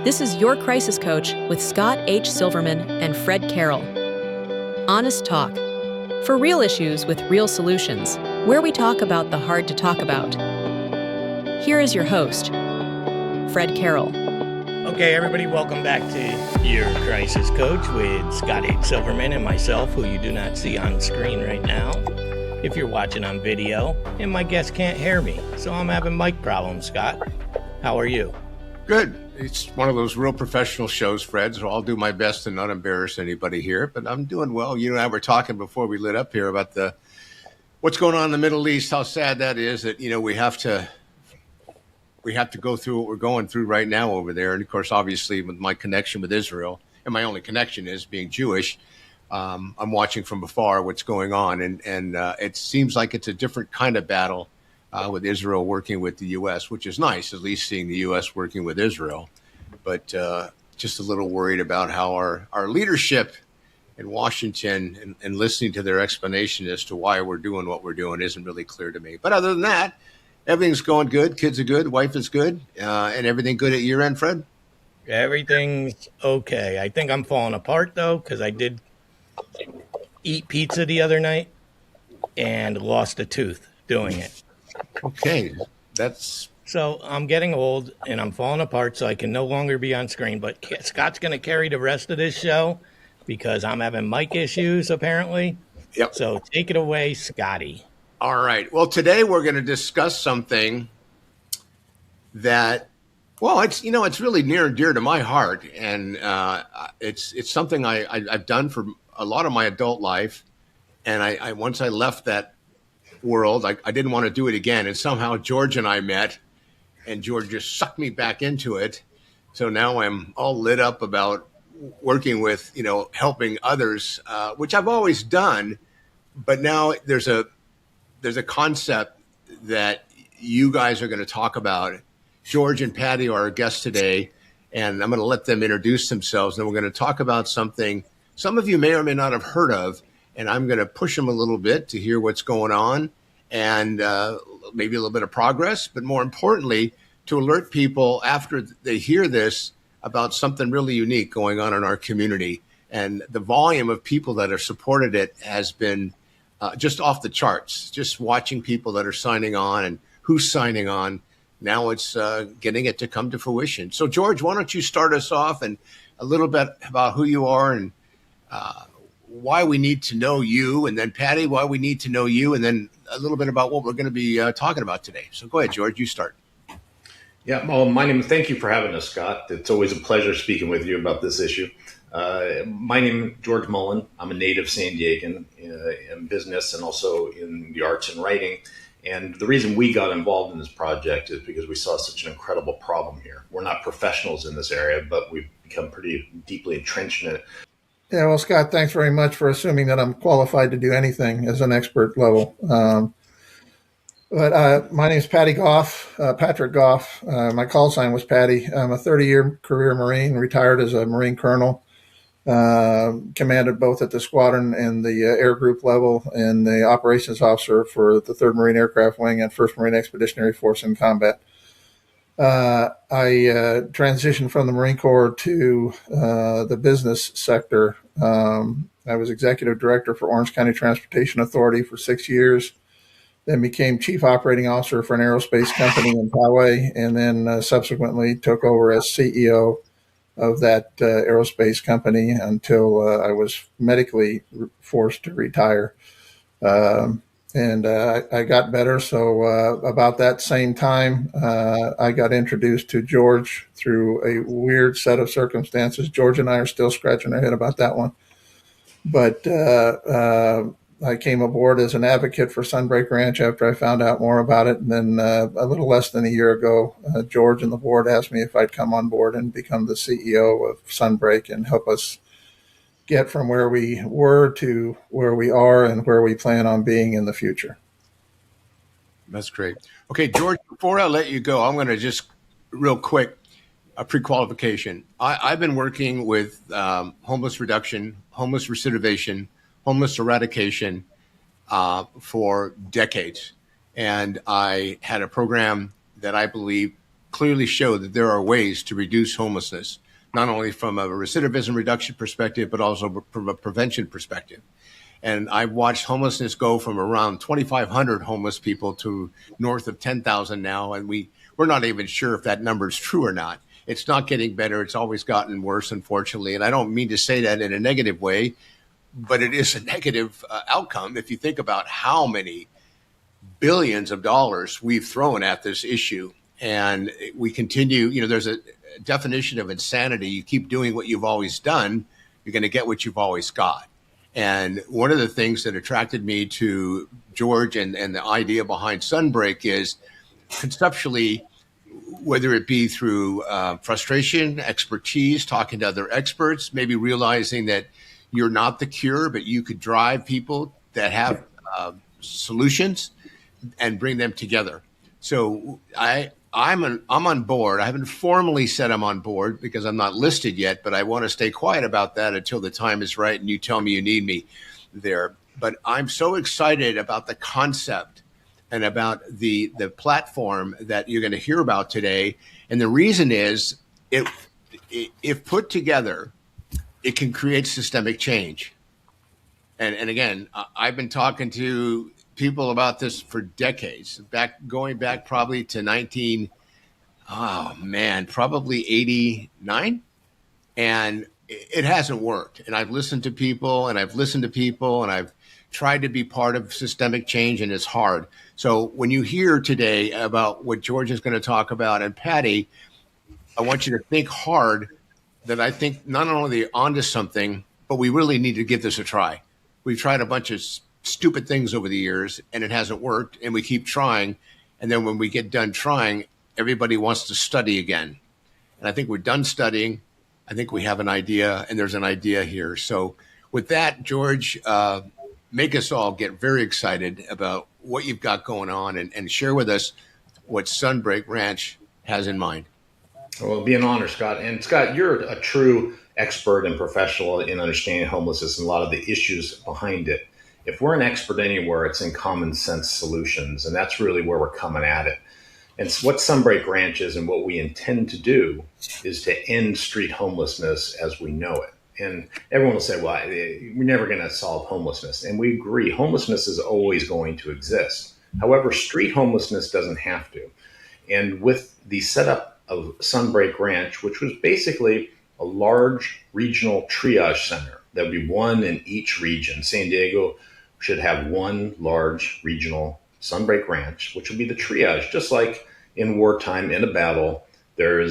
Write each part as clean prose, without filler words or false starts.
This is Your Crisis Coach with Scott H. Silverman and Fred Carroll. Honest talk. For real issues with real solutions, where we talk about the hard to talk about. Here is your host, Fred Carroll. Okay, everybody, welcome back to Your Crisis Coach with Scott H. Silverman and myself, who you do not see on screen right now if you're watching on video, and my guest can't hear me, so I'm having mic problems. Scott, how are you? Good. It's one of those real professional shows, Fred, so I'll do my best to not embarrass anybody here, but I'm doing well. You and I were talking before we lit up here about what's going on in the Middle East, how sad that is that, we have to go through what we're going through right now over there. And of course, obviously, with my connection with Israel, and my only connection is being Jewish, I'm watching from afar what's going on. And it seems like it's a different kind of battle with Israel working with the U.S., which is nice, at least seeing the U.S. working with Israel. But just a little worried about how our leadership in Washington and listening to their explanation as to why we're doing what we're doing isn't really clear to me. But other than that, everything's going good. Kids are good. Wife is good. And everything good at your end, Fred? Everything's okay. I think I'm falling apart, though, because I did eat pizza the other night and lost a tooth doing it. Okay. So I'm getting old and I'm falling apart, so I can no longer be on screen. But Scott's going to carry the rest of this show because I'm having mic issues, apparently. Yep. So take it away, Scotty. All right. Well, today we're going to discuss something that, it's really near and dear to my heart. And it's something I've done for a lot of my adult life. And I once I left that world, I didn't want to do it again. And somehow George and I met, and George just sucked me back into it. So now I'm all lit up about working with, helping others, which I've always done. But now there's a concept that you guys are going to talk about. George and Patty are our guests today, and I'm going to let them introduce themselves. And we're going to talk about something some of you may or may not have heard of, and I'm going to push them a little bit to hear what's going on and maybe a little bit of progress, but more importantly, to alert people after they hear this about something really unique going on in our community. And the volume of people that have supported it has been just off the charts. Just watching people that are signing on and who's signing on. Now it's getting it to come to fruition. So, George, why don't you start us off and a little bit about who you are and why we need to know you, and then Patty, why we need to know you, and then a little bit about what we're going to be talking about today. So go ahead, George, you start. Yeah, well, thank you for having us, Scott. It's always a pleasure speaking with you about this issue. My name is George Mullen. I'm a native San Diegan in business and also in the arts and writing. And the reason we got involved in this project is because we saw such an incredible problem here. We're not professionals in this area, but we've become pretty deeply entrenched in it. Yeah, well, Scott, thanks very much for assuming that I'm qualified to do anything as an expert level. But my name is Patrick Goff. My call sign was Patty. I'm a 30-year career Marine, retired as a Marine colonel, commanded both at the squadron and the air group level, and the operations officer for the 3rd Marine Aircraft Wing and 1st Marine Expeditionary Force in combat. I transitioned from the Marine Corps to the business sector. I was executive director for Orange County Transportation Authority for 6 years, then became chief operating officer for an aerospace company in Poway, and then subsequently took over as CEO of that aerospace company until I was medically forced to retire. And I got better. So about that same time, I got introduced to George through a weird set of circumstances. George and I are still scratching our head about that one. But I came aboard as an advocate for Sunbreak Ranch after I found out more about it. And then a little less than a year ago, George and the board asked me if I'd come on board and become the CEO of Sunbreak and help us get from where we were to where we are and where we plan on being in the future. That's great. Okay, George, before I let you go, I'm going to just real quick, a pre-qualification. I've been working with homeless reduction, homeless recidivation, homeless eradication for decades. And I had a program that I believe clearly show that there are ways to reduce homelessness, not only from a recidivism reduction perspective, but also from a prevention perspective. And I've watched homelessness go from around 2,500 homeless people to north of 10,000 now. And we're not even sure if that number is true or not. It's not getting better. It's always gotten worse, unfortunately. And I don't mean to say that in a negative way, but it is a negative outcome if you think about how many billions of dollars we've thrown at this issue. And we continue, there's a definition of insanity. You keep doing what you've always done, you're going to get what you've always got. And one of the things that attracted me to George and the idea behind Sunbreak is conceptually, whether it be through frustration, expertise, talking to other experts, maybe realizing that you're not the cure, but you could drive people that have solutions and bring them together. So I'm on board. I haven't formally said I'm on board because I'm not listed yet, but I want to stay quiet about that until the time is right and you tell me you need me there. But I'm so excited about the concept and about the platform that you're going to hear about today. And the reason is, if put together, it can create systemic change. And again, I've been talking to people about this for decades, going back probably to probably 89. And it hasn't worked. And I've listened to people and I've tried to be part of systemic change, and it's hard. So when you hear today about what George is going to talk about and Patty, I want you to think hard that I think not only they're onto something, but we really need to give this a try. We've tried a bunch of stupid things over the years and it hasn't worked, and we keep trying. And then when we get done trying, everybody wants to study again. And I think we're done studying. I think we have an idea, and there's an idea here. So with that, George, make us all get very excited about what you've got going on and share with us what Sunbreak Ranch has in mind. Well, it'll be an honor, Scott. And Scott, you're a true expert and professional in understanding homelessness and a lot of the issues behind it. If we're an expert anywhere, it's in common sense solutions. And that's really where we're coming at it. And what Sunbreak Ranch is and what we intend to do is to end street homelessness as we know it. And everyone will say, well, we're never going to solve homelessness. And we agree, homelessness is always going to exist. However, street homelessness doesn't have to. And with the setup of Sunbreak Ranch, which was basically a large regional triage center, that would be one in each region. San Diego should have one large regional Sunbreak Ranch, which would be the triage. Just like in wartime, in a battle, there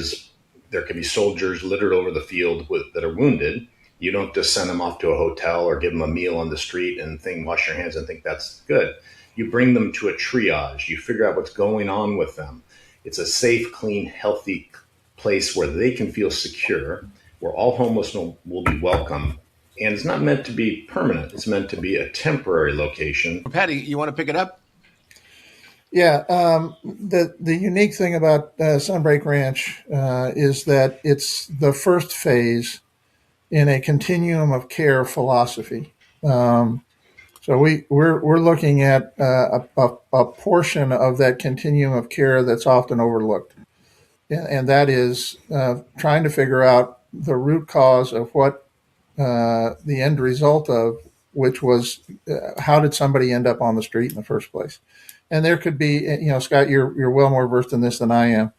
can be soldiers littered over the field that are wounded. You don't just send them off to a hotel or give them a meal on the street and wash your hands and think that's good. You bring them to a triage. You figure out what's going on with them. It's a safe, clean, healthy place where they can feel secure, where all homeless will be welcome. And it's not meant to be permanent. It's meant to be a temporary location. Patty, you want to pick it up? Yeah. The unique thing about Sunbreak Ranch is that it's the first phase in a continuum of care philosophy. So we're looking at a portion of that continuum of care that's often overlooked, and that is trying to figure out the root cause of what the end result of which was how did somebody end up on the street in the first place. And there could be, Scott, you're well more versed in this than I am,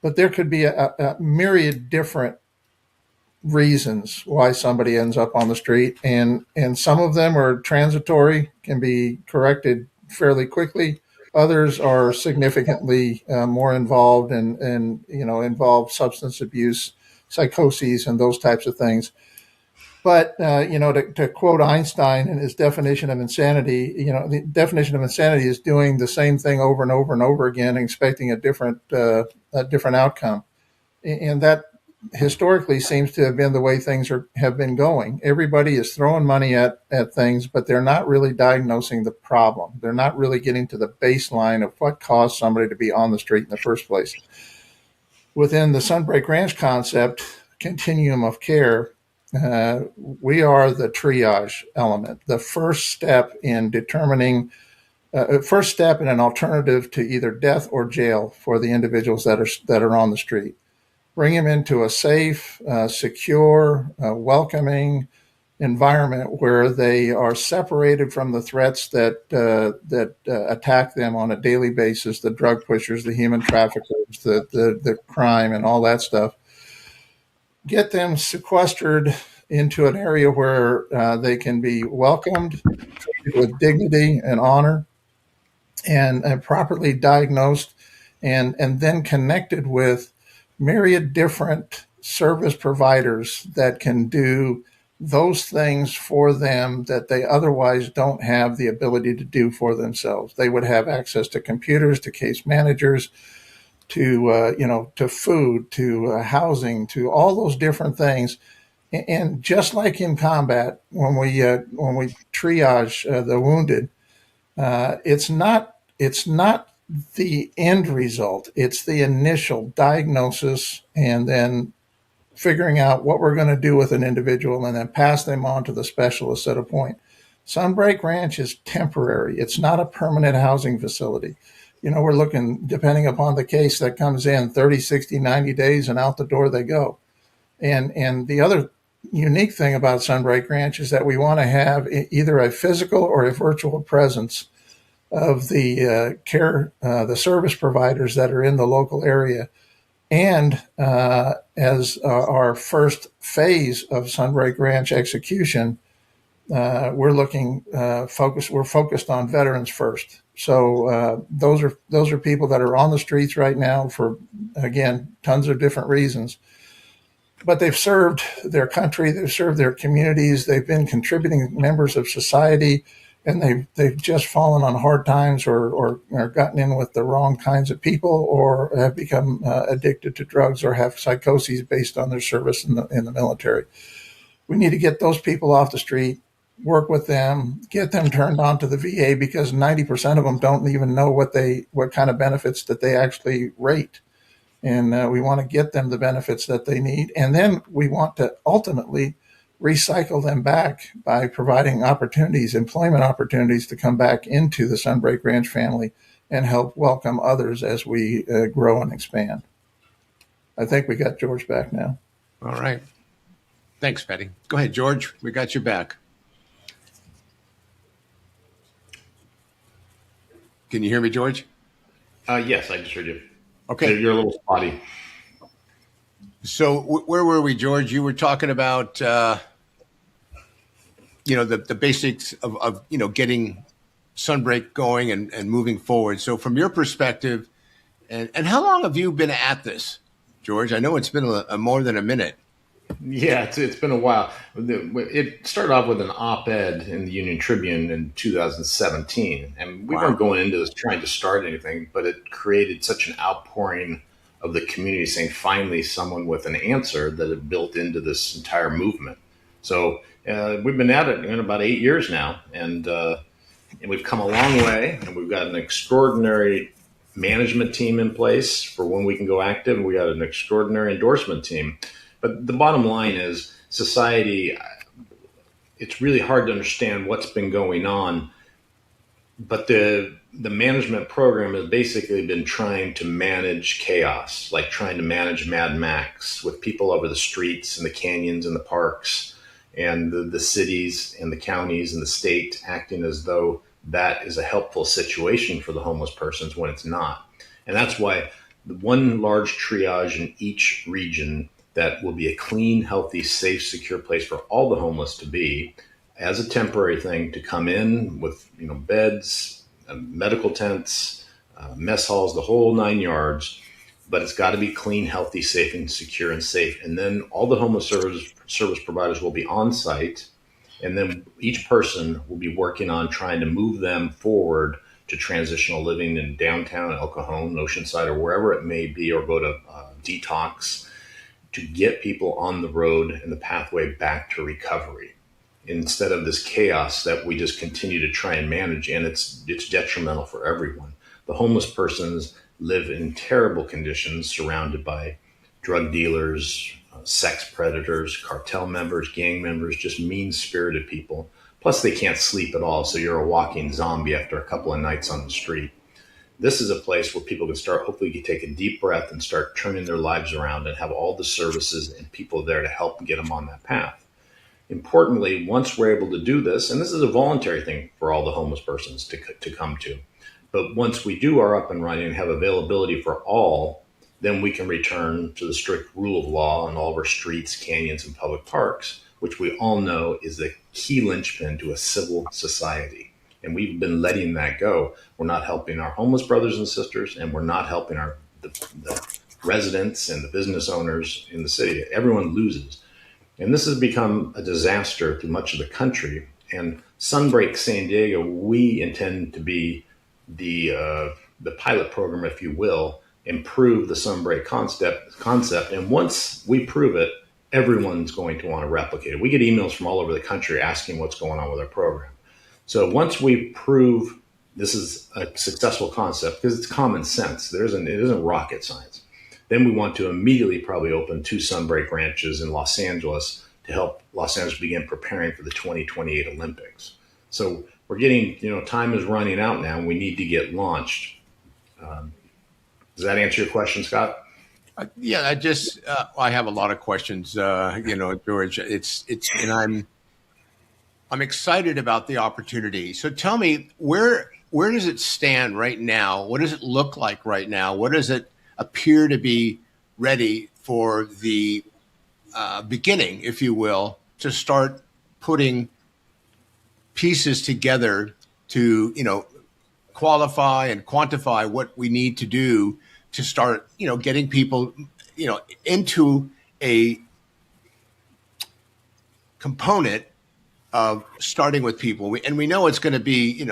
but there could be a myriad different reasons why somebody ends up on the street, and some of them are transitory, can be corrected fairly quickly. Others are significantly more involved and involve substance abuse, psychoses, and those types of things. But to quote Einstein in his definition of insanity, the definition of insanity is doing the same thing over and over and over again, expecting a different outcome, and that historically seems to have been the way things have been going. Everybody is throwing money at things, but they're not really diagnosing the problem. They're not really getting to the baseline of what caused somebody to be on the street in the first place. Within the Sunbreak Ranch concept, continuum of care, we are the triage element, the first step in determining first step in an alternative to either death or jail for the individuals that are on the street. Bring them into a safe, secure, welcoming environment where they are separated from the threats that attack them on a daily basis, the drug pushers, the human traffickers, the crime, and all that stuff. Get them sequestered into an area where they can be welcomed, treated with dignity and honor, and properly diagnosed, and then connected with myriad different service providers that can do those things for them that they otherwise don't have the ability to do for themselves. They would have access to computers, to case managers, to food, to housing, to all those different things. And just like in combat, when we triage the wounded, it's not the end result. It's the initial diagnosis, and then figuring out what we're going to do with an individual, and then pass them on to the specialists at a point. Sunbreak Ranch is temporary. It's not a permanent housing facility. We're looking, depending upon the case that comes in, 30, 60, 90 days, and out the door they go. And the other unique thing about Sunbreak Ranch is that we want to have either a physical or a virtual presence of the the service providers that are in the local area. And as our first phase of Sunbreak Ranch execution, we're focused on veterans first. So those are people that are on the streets right now for, again, tons of different reasons. But they've served their country, they've served their communities, they've been contributing members of society, and they've just fallen on hard times or gotten in with the wrong kinds of people, or have become addicted to drugs, or have psychoses based on their service in the military. We need to get those people off the street, work with them, get them turned on to the VA, because 90% of them don't even know what kind of benefits that they actually rate. And we want to get them the benefits that they need. And then we want to ultimately recycle them back by providing opportunities, employment opportunities, to come back into the Sunbreak Ranch family and help welcome others as we grow and expand. I think we got George back now. All right. Thanks, Patty. Go ahead, George. We got you back. Can you hear me, George? Yes, I just heard you. Okay. You're a little spotty. So where were we, George? You were talking about, the basics of getting Sunbreak going and moving forward. So from your perspective, and how long have you been at this, George? I know it's been more than a minute. Yeah, it's been a while. It started off with an op-ed in the Union Tribune in 2017, and we weren't going into this trying to start anything, but it created such an outpouring of the community saying, finally, someone with an answer, that it built into this entire movement. So we've been at it in about 8 years now, and we've come a long way, and we've got an extraordinary management team in place for when we can go active, and we got an extraordinary endorsement team. But the bottom line is, society, it's really hard to understand what's been going on. But the management program has basically been trying to manage chaos, like trying to manage Mad Max, with people over the streets and the canyons and the parks and the cities and the counties and the state acting as though that is a helpful situation for the homeless persons when it's not. And that's why the one large triage in each region that will be a clean, healthy, safe, secure place for all the homeless to be, as a temporary thing, to come in with beds, medical tents, mess halls, the whole 9 yards. But it's got to be clean, healthy, safe, and secure and safe. And then all the homeless service providers will be on site, and then each person will be working on trying to move them forward to transitional living in downtown El Cajon, Oceanside, or wherever it may be, or go to detox, to get people on the road and the pathway back to recovery, instead of this chaos that we just continue to try and manage. And it's detrimental for everyone. The homeless persons live in terrible conditions, surrounded by drug dealers, sex predators, cartel members, gang members, just mean-spirited people Plus, they can't sleep at all, so you're a walking zombie after a couple of nights on the street. This is a place where people can start, hopefully, you take a deep breath and start turning their lives around and have all the services and people there to help get them on that path. Importantly, once we're able to do this, and this is a voluntary thing for all the homeless persons to come to, but once we are up and running and have availability for all, then we can return to the strict rule of law on all of our streets, canyons, and public parks, which we all know is the key linchpin to a civil society. And we've been letting that go. We're not helping our homeless brothers and sisters, and we're not helping the residents and the business owners in the city. Everyone loses. And this has become a disaster through much of the country. And Sunbreak San Diego, we intend to be the pilot program, if you will, improve the Sunbreak concept. And once we prove it, everyone's going to want to replicate it. We get emails from all over the country asking what's going on with our program. So once we prove this is a successful concept, because it's common sense, it isn't rocket science, then we want to immediately probably open 2 Sunbreak ranches in Los Angeles to help Los Angeles begin preparing for the 2028 Olympics. So we're getting, time is running out now, and we need to get launched. Does that answer your question, Scott? Yeah, I have a lot of questions, George. And I'm excited about the opportunity. So tell me, where does it stand right now? What does it look like right now? What does it appear to be ready for the beginning, if you will, to start putting pieces together to, qualify and quantify what we need to do to start, getting people, into a component of starting with people. And we know it's going to be,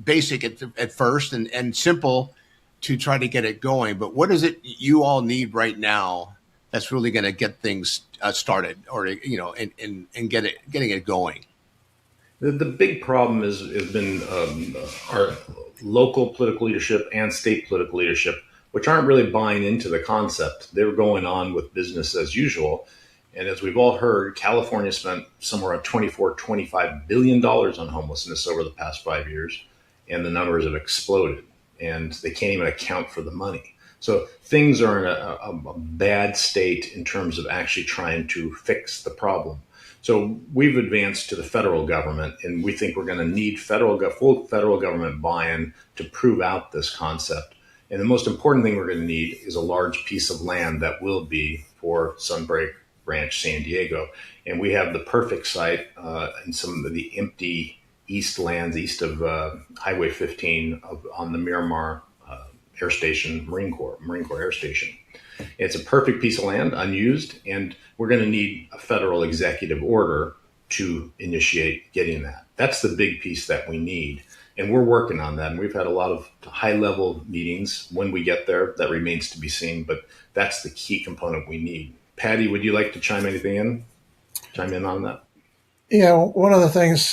basic at first and simple to try to get it going. But what is it you all need right now that's really going to get things started, or, and getting it going? The big problem has been our local political leadership and state political leadership, which aren't really buying into the concept. They were going on with business as usual. And as we've all heard, California spent somewhere around $25 billion on homelessness over the past 5 years, and the numbers have exploded, and they can't even account for the money. So things are in a bad state in terms of actually trying to fix the problem. So we've advanced to the federal government, and we think we're going to need full federal government buy-in to prove out this concept. And the most important thing we're going to need is a large piece of land that will be for Sunbreak Ranch San Diego. And we have the perfect site in some of the empty east lands, east of Highway 15 on the Miramar Air Station, Marine Corps Air Station. It's a perfect piece of land, unused, and we're going to need a federal executive order to initiate getting that. That's the big piece that we need. And we're working on that. And we've had a lot of high-level meetings. When we get there, that remains to be seen. But that's the key component we need. Patty, would you like to chime in on that? Yeah, one of the things,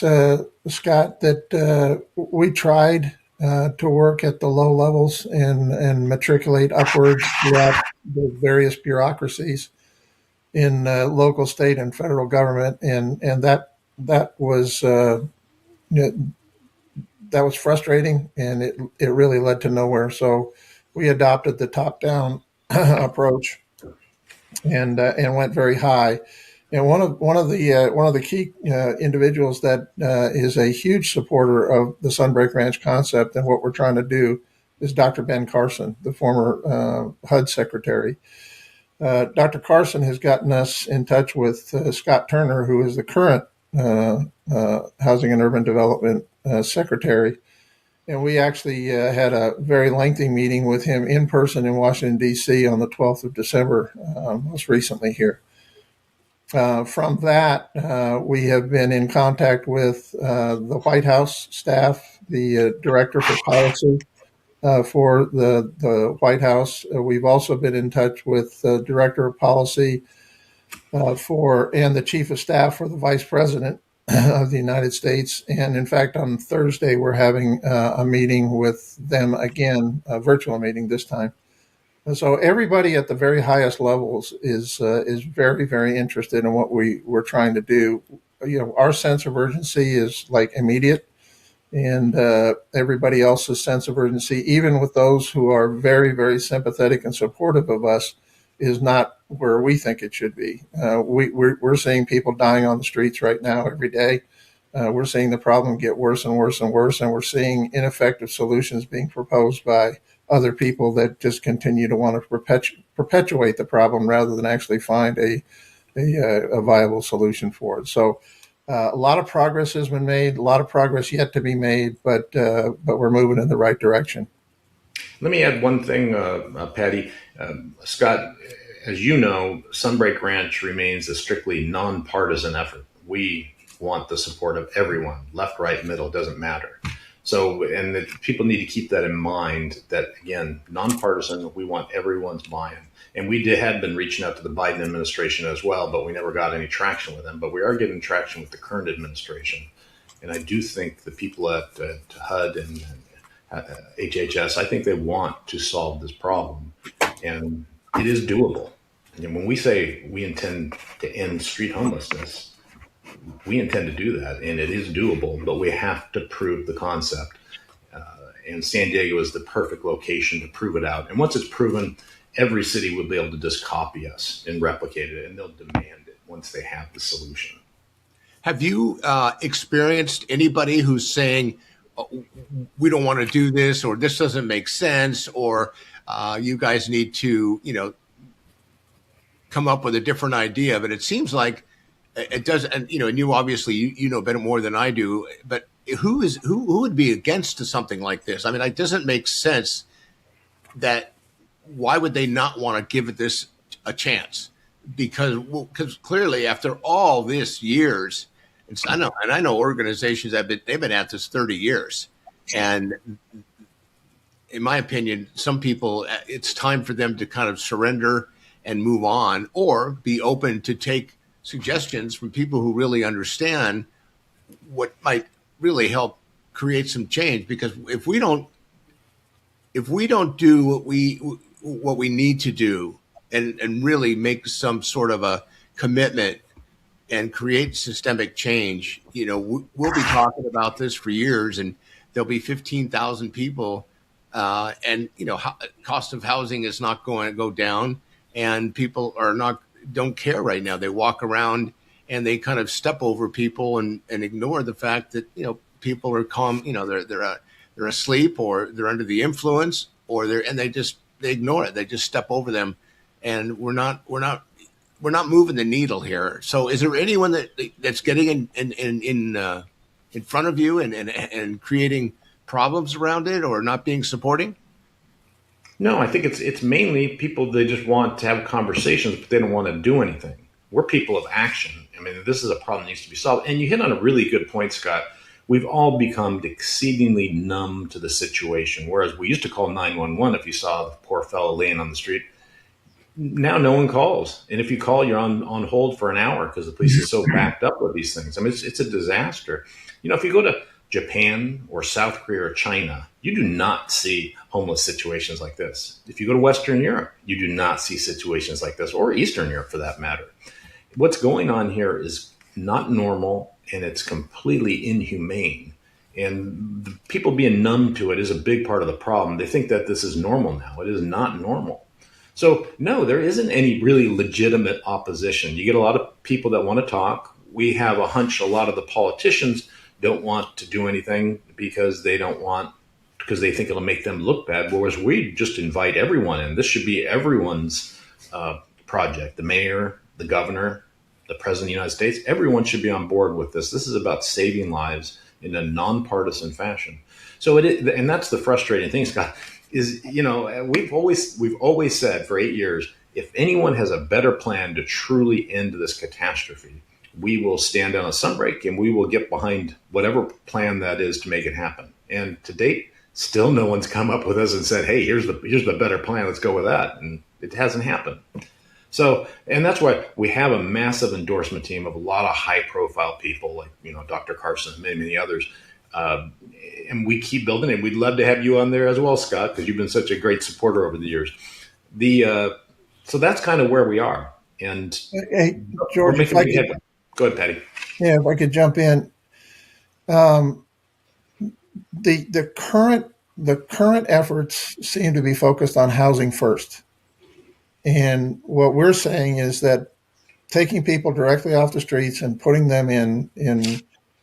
Scott, that we tried to work at the low levels and matriculate upwards throughout the various bureaucracies in local, state, and federal government, and that was that was frustrating, and it really led to nowhere. So we adopted the top-down approach and went very high. And one of the key individuals that is a huge supporter of the Sunbreak Ranch concept and what we're trying to do is Dr. Ben Carson, the former HUD secretary. Dr. Carson has gotten us in touch with Scott Turner, who is the current Housing and Urban Development secretary. And we actually had a very lengthy meeting with him in person in Washington, D.C. on the 12th of December, most recently here. From that, we have been in contact with the White House staff, the director for policy for the White House. We've also been in touch with the director of policy and the chief of staff for the vice president of the United States. And in fact, on Thursday, we're having a meeting with them again, a virtual meeting this time. And so everybody at the very highest levels is very, very interested in what we're trying to do. our sense of urgency is like immediate, and everybody else's sense of urgency, even with those who are very, very sympathetic and supportive of us, is not where we think it should be. We're seeing people dying on the streets right now every day. We're seeing the problem get worse and worse and worse, and we're seeing ineffective solutions being proposed by other people that just continue to want to perpetuate the problem rather than actually find a viable solution for it. So a lot of progress has been made, a lot of progress yet to be made, but we're moving in the right direction. Let me add one thing, Patty. Scott, as you know, Sunbreak Ranch remains a strictly nonpartisan effort. We want the support of everyone, left, right, middle, doesn't matter. So, and people need to keep that in mind that, again, nonpartisan, we want everyone's buy-in. And we had been reaching out to the Biden administration as well, but we never got any traction with them. But we are getting traction with the current administration. And I do think the people at HUD and HHS, I think they want to solve this problem. And it is doable. And when we say we intend to end street homelessness, we intend to do that. And it is doable, but we have to prove the concept. And San Diego is the perfect location to prove it out. And once it's proven, every city will be able to just copy us and replicate it, and they'll demand it once they have the solution. Have you experienced anybody who's saying, oh, we don't want to do this, or this doesn't make sense, or you guys need to, come up with a different idea? But it seems like it does, and you obviously you know better more than I do. But who would be against something like this? I mean, it doesn't make sense. That why would they not want to give this a chance? Because clearly, after all this years, I know organizations they've been at this 30 years, and in my opinion, some people, it's time for them to kind of surrender and move on, or be open to take suggestions from people who really understand what might really help create some change. Because if we don't do what we need to do and really make some sort of a commitment and create systemic change, we'll be talking about this for years, and there'll be 15,000 people, and cost of housing is not going to go down, and people don't care right now. They walk around and they kind of step over people and ignore the fact that people are calm, they're asleep, or they're under the influence, or they ignore it. They just step over them, and we're not moving the needle here. So, is there anyone that's getting in front of you and creating problems around it, or not being supporting? No, I think it's mainly people. They just want to have conversations, but they don't want to do anything. We're people of action. I mean, this is a problem that needs to be solved. And you hit on a really good point, Scott. We've all become exceedingly numb to the situation. Whereas we used to call 911 if you saw the poor fellow laying on the street. Now no one calls. And if you call, you're on hold for an hour because the police is so backed up with these things. I mean, it's a disaster. If you go to Japan or South Korea or China, you do not see homeless situations like this. If you go to Western Europe, you do not see situations like this, or Eastern Europe for that matter. What's going on here is not normal, and it's completely inhumane. And the people being numb to it is a big part of the problem. They think that this is normal now. It is not normal. So, no, there isn't any really legitimate opposition. You get a lot of people that want to talk. We have a hunch a lot of the politicians don't want to do anything because they think it'll make them look bad. Whereas we just invite everyone in. This should be everyone's project. The mayor, the governor, the president of the United States, everyone should be on board with this. This is about saving lives in a nonpartisan fashion. So and that's the frustrating thing, Scott, is, we've always said for 8 years, if anyone has a better plan to truly end this catastrophe, we will stand down a Sunbreak and we will get behind whatever plan that is to make it happen. And to date, still no one's come up with us and said, hey, here's the better plan. Let's go with that. And it hasn't happened. So, and that's why we have a massive endorsement team of a lot of high profile people like, Dr. Carson and many, many others. And we keep building it. We'd love to have you on there as well, Scott, because you've been such a great supporter over the years. So that's kind of where we are. And hey, George, go ahead, Patty. Yeah, if I could jump in, um, the current efforts seem to be focused on housing first, and what we're saying is that taking people directly off the streets and putting them in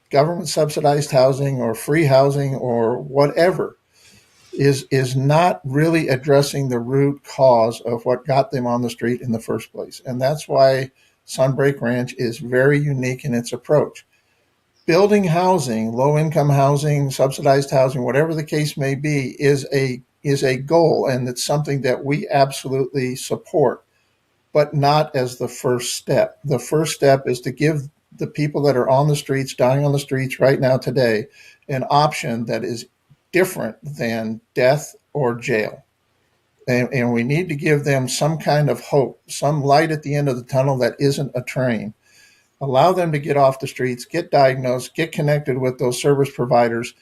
government subsidized housing or free housing or whatever is not really addressing the root cause of what got them on the street in the first place. And that's why Sunbreak Ranch is very unique in its approach. Building housing, low income housing, subsidized housing, whatever the case may be, is a goal, and it's something that we absolutely support, but not as the first step. The first step is to give the people that are on the streets, dying on the streets right now today, an option that is different than death or jail. And we need to give them some kind of hope, some light at the end of the tunnel that isn't a train. Allow them to get off the streets, get diagnosed, get connected with those service providers,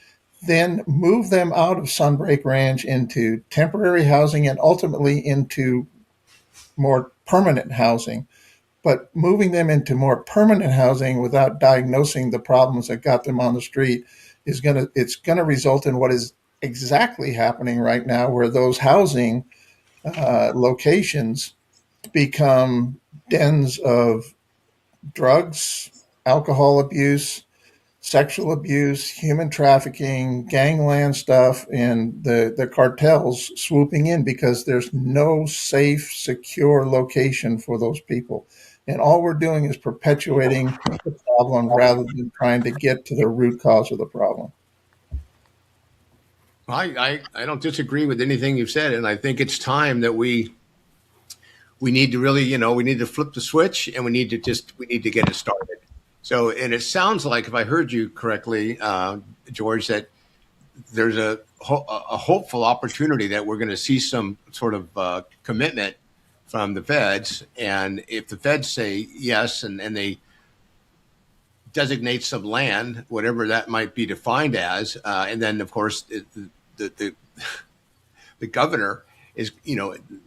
then move them out of Sunbreak Ranch into temporary housing and ultimately into more permanent housing. But moving them into more permanent housing without diagnosing the problems that got them on the street it's gonna result in what is exactly happening right now, where those housing locations become dens of drugs, alcohol abuse, sexual abuse, human trafficking, gangland stuff, and the cartels swooping in because there's no safe, secure location for those people. And all we're doing is perpetuating the problem rather than trying to get to the root cause of the problem. I don't disagree with anything you've said, and I think it's time that we need to really, we need to flip the switch, and we need to get it started. So, and it sounds like, if I heard you correctly, George, that there's a hopeful opportunity that we're going to see some sort of commitment from the feds. And if the feds say yes, and they designate some land, whatever that might be defined as, and then of course the governor is,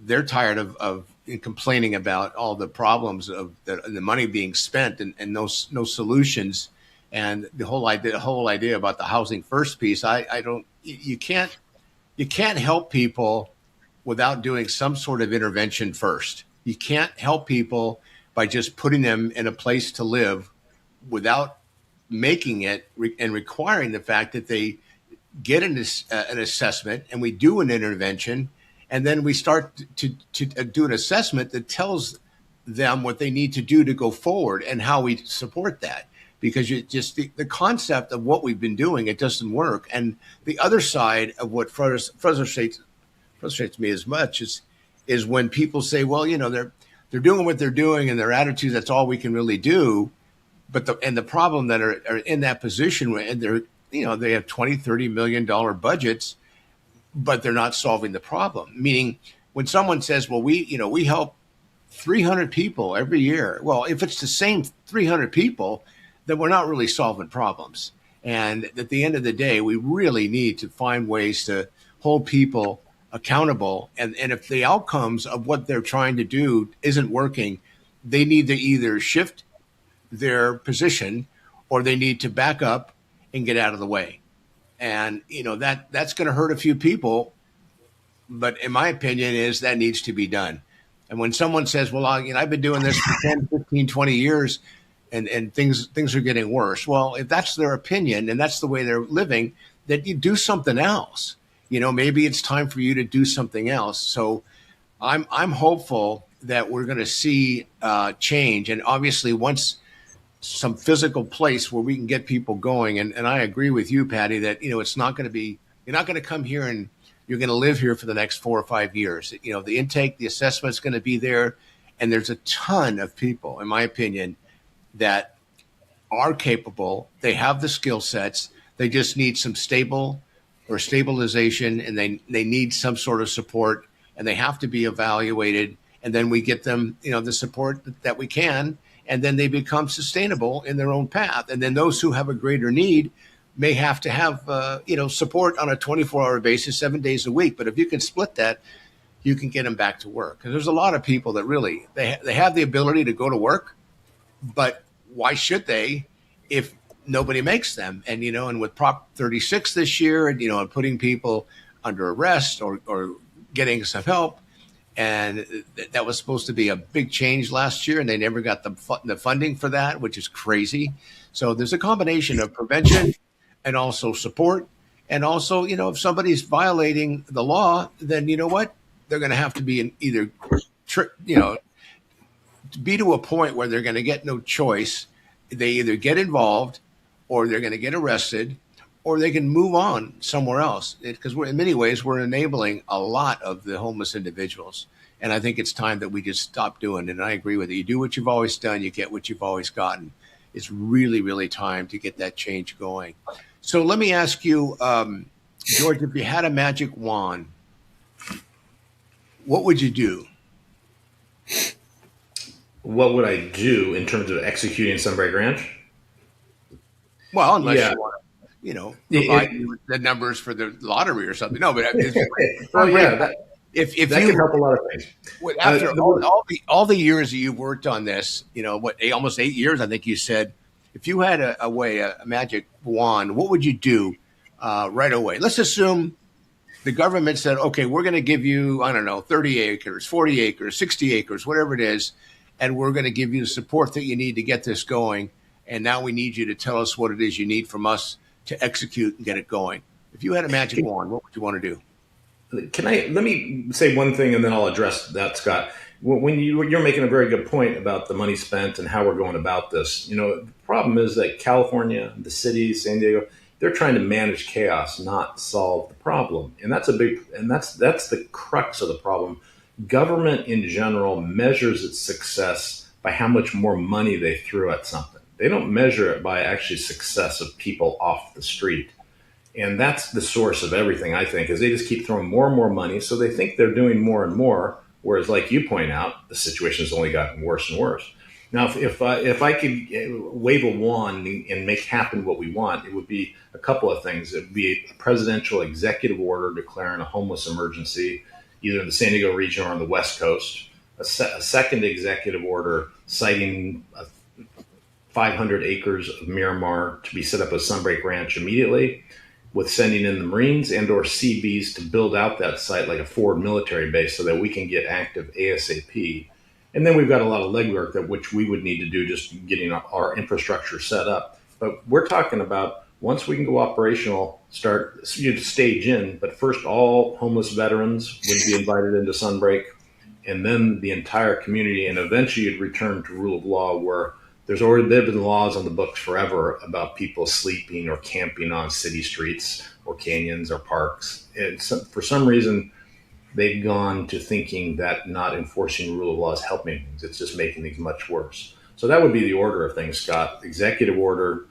they're tired of complaining about all the problems of the money being spent and no solutions, and the whole idea about the housing first piece. You can't help people without doing some sort of intervention first. You can't help people by just putting them in a place to live without making it and requiring the fact that they get an assessment, and we do an intervention, and then we start to do an assessment that tells them what they need to do to go forward and how we support that. Because the concept of what we've been doing, it doesn't work. And the other side of what frustrates me as much is when people say, well, they're doing what they're doing, and their attitude, that's all we can really do. But the problem that are in that position, and they have $20-30 million budgets, but they're not solving the problem. Meaning, when someone says, well, we help 300 people every year. Well, if it's the same 300 people, then we're not really solving problems. And at the end of the day, we really need to find ways to hold people accountable. And if the outcomes of what they're trying to do isn't working, they need to either shift their position, or they need to back up and get out of the way. And that's going to hurt a few people, but in my opinion, that needs to be done. And when someone says, well, I've been doing this for 10, 15, 20 years, and things are getting worse. Well, if that's their opinion and that's the way they're living, then you do something else. Maybe it's time for you to do something else. So I'm hopeful that we're going to see change. And obviously, once some physical place where we can get people going. And I agree with you, Patty, that, it's not going to be, you're not going to come here and you're going to live here for the next 4 or 5 years. The intake, the assessment is going to be there. And there's a ton of people, in my opinion, that are capable. They have the skill sets. They just need some stabilization, and they need some sort of support, and they have to be evaluated. And then we get them, the support that we can, and then they become sustainable in their own path. And then those who have a greater need may have to have, support on a 24-hour basis, 7 days a week. But if you can split that, you can get them back to work. Because there's a lot of people that really, they have the ability to go to work, but why should they if nobody makes them. And, and with Prop 36 this year, and, and putting people under arrest or getting some help. And that was supposed to be a big change last year, and they never got the funding for that, which is crazy. So there's a combination of prevention and also support. And also, if somebody's violating the law, then you know what? They're going to have to be be to a point where they're going to get no choice. They either get involved or they're going to get arrested or they can move on somewhere else. Because in many ways, we're enabling a lot of the homeless individuals. And I think it's time that we just stop doing it. And I agree with you. You do what you've always done, you get what you've always gotten. It's really, really time to get that change going. So let me ask you, George, if you had a magic wand, what would you do? What would I do in terms of executing Sunbreak Ranch? Well, unless you want to, provide you with the numbers for the lottery or something. No, but if that can help a lot of things. After all the years that you've worked on this, almost 8 years, I think you said, if you had a magic wand, what would you do right away? Let's assume the government said, okay, we're going to give you, 30 acres, 40 acres, 60 acres, whatever it is, and we're going to give you the support that you need to get this going. And now we need you to tell us what it is you need from us to execute and get it going. If you had a magic wand, what would you want to do? Let me say one thing and then I'll address that, Scott. When you're making a very good point about the money spent and how we're going about this. The problem is that California, the cities, San Diego, they're trying to manage chaos, not solve the problem. And that's that's the crux of the problem. Government in general measures its success by how much more money they threw at something. They don't measure it by actually success of people off the street. And that's the source of everything, I think, is they just keep throwing more and more money. So they think they're doing more and more. Whereas, like you point out, the situation has only gotten worse and worse. Now, if I could wave a wand and make happen what we want, it would be a couple of things. It would be a presidential executive order declaring a homeless emergency, either in the San Diego region or on the West Coast. A second executive order citing 500 acres of Miramar to be set up as Sunbreak Ranch immediately, with sending in the Marines and or Seabees to build out that site like a forward military base so that we can get active ASAP. And then we've got a lot of legwork which we would need to do just getting our infrastructure set up. But we're talking about once we can go operational, start stage in, but first all homeless veterans would be invited into Sunbreak, and then the entire community, and eventually you'd return to rule of law where there's already been laws on the books forever about people sleeping or camping on city streets or canyons or parks. And for some reason, they've gone to thinking that not enforcing rule of law is helping things. It's just making things much worse. So that would be the order of things, Scott. Executive order,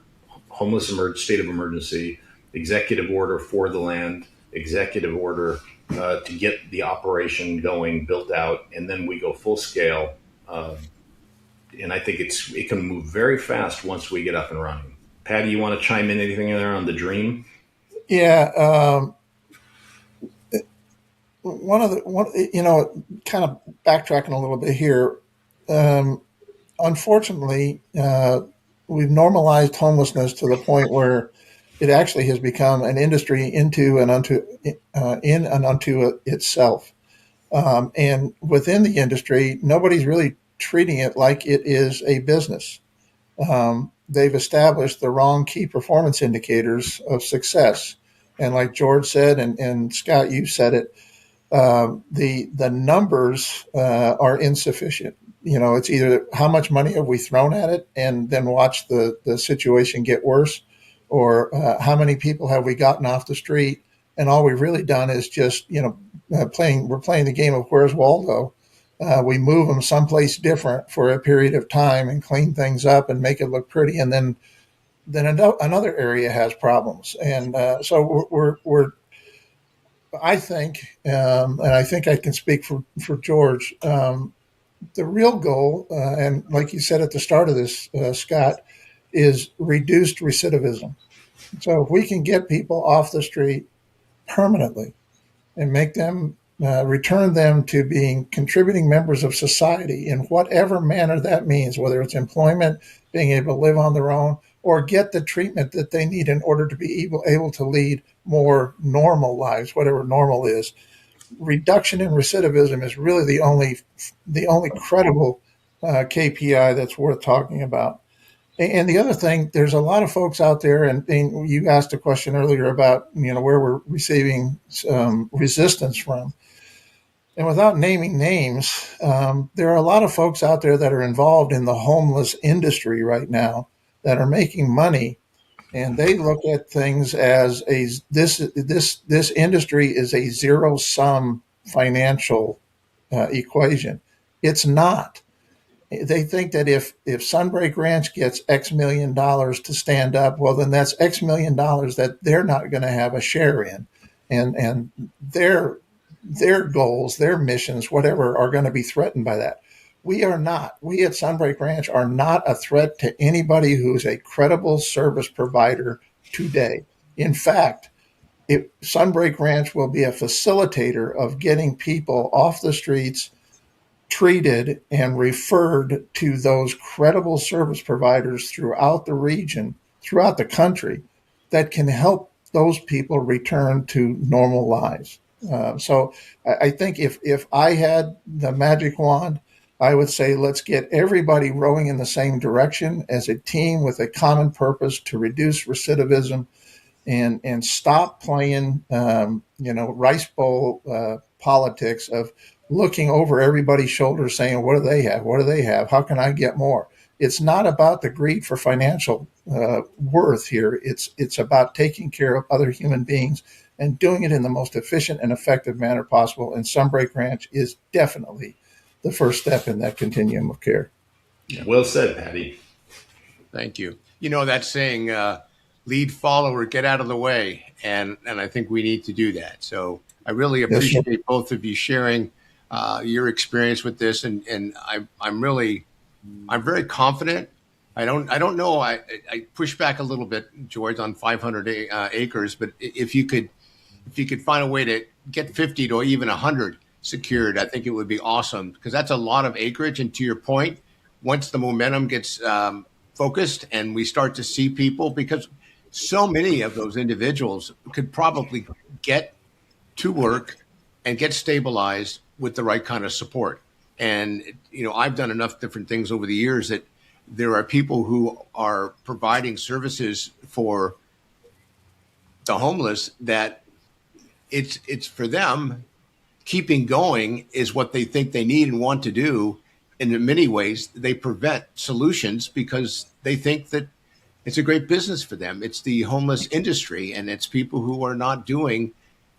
state of emergency, executive order for the land, executive order to get the operation going, built out, and then we go full scale. And I think it can move very fast once we get up and running. Patty, you want to chime in anything in there on the dream? Yeah. Kind of backtracking a little bit here. Unfortunately, we've normalized homelessness to the point where it actually has become an industry in and unto itself. And within the industry, nobody's really treating it like it is a business. They've established the wrong key performance indicators of success. And like George said, and Scott, you said it, the numbers are insufficient. It's either how much money have we thrown at it and then watch the situation get worse, or how many people have we gotten off the street, and all we've really done is just, we're playing the game of Where's Waldo. We move them someplace different for a period of time and clean things up and make it look pretty, and then another area has problems. And so we're I think, and I think I can speak for George, the real goal, and like you said at the start of this, Scott, is reduced recidivism. So if we can get people off the street permanently and make them return them to being contributing members of society in whatever manner that means, whether it's employment, being able to live on their own, or get the treatment that they need in order to be able to lead more normal lives, whatever normal is. Reduction in recidivism is really the only credible KPI that's worth talking about. And the other thing, there's a lot of folks out there, and you asked a question earlier about where we're receiving resistance from. And without naming names, there are a lot of folks out there that are involved in the homeless industry right now that are making money, and they look at things as this industry is a zero-sum financial equation. It's not. They think that if Sunbreak Ranch gets X million dollars to stand up, well, then that's X million dollars that they're not going to have a share in, and their goals, their missions, whatever, are going to be threatened by that. We are not. We at Sunbreak Ranch are not a threat to anybody who's a credible service provider today. In fact, Sunbreak Ranch will be a facilitator of getting people off the streets, treated, and referred to those credible service providers throughout the region, throughout the country, that can help those people return to normal lives. So I think if I had the magic wand, I would say let's get everybody rowing in the same direction as a team with a common purpose to reduce recidivism and stop playing, rice bowl politics of looking over everybody's shoulders saying, what do they have? What do they have? How can I get more? It's not about the greed for financial worth here. It's about taking care of other human beings and doing it in the most efficient and effective manner possible. And Sunbreak Ranch is definitely the first step in that continuum of care. Well said, Patty. Thank you. That saying, lead, follower, get out of the way. And I think we need to do that. So I really appreciate both of you sharing your experience with this. And I'm very confident. I don't know. I push back a little bit, George, on 500 acres, but if you could find a way to get 50 to even 100 secured, I think it would be awesome, because that's a lot of acreage. And to your point, once the momentum gets focused and we start to see people, because so many of those individuals could probably get to work and get stabilized with the right kind of support. And, I've done enough different things over the years that there are people who are providing services for the homeless that it's for them. Keeping going is what they think they need and want to do. And in many ways, they prevent solutions because they think that it's a great business for them. It's the homeless industry, and it's people who are not doing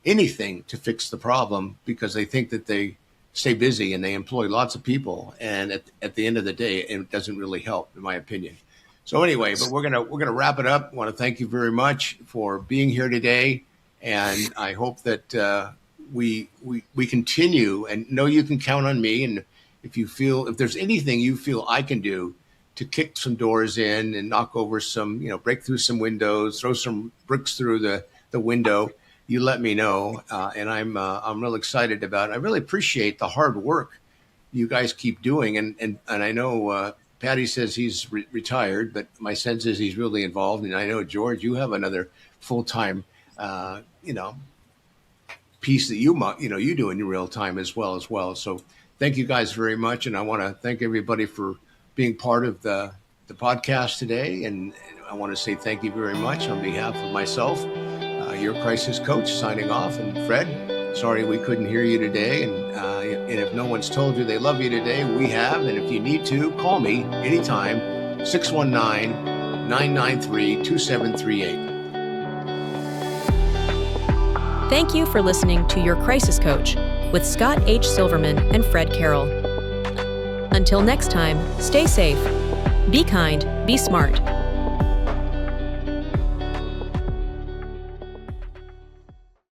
anything to fix the problem because they think that they stay busy and they employ lots of people. And at the end of the day, it doesn't really help, in my opinion. So anyway, but we're gonna wrap it up. I want to thank you very much for being here today, and I hope that we continue, and know you can count on me. And if there's anything you feel I can do to kick some doors in and knock over some, break through some windows, throw some bricks through the window, you let me know. And I'm real excited about it. I really appreciate the hard work you guys keep doing. And I know Patty says he's retired, but my sense is he's really involved. And I know, George, you have another full-time, piece that you do in your real time as well. So thank you guys very much. And I want to thank everybody for being part of the podcast today. And I want to say thank you very much on behalf of myself, your crisis coach, signing off. And Fred, sorry we couldn't hear you today. And if no one's told you they love you today, we have. And if you need to, call me anytime, 619-993-2738. Thank you for listening to Your Crisis Coach with Scott H. Silverman and Fred Carroll. Until next time, stay safe, be kind, be smart,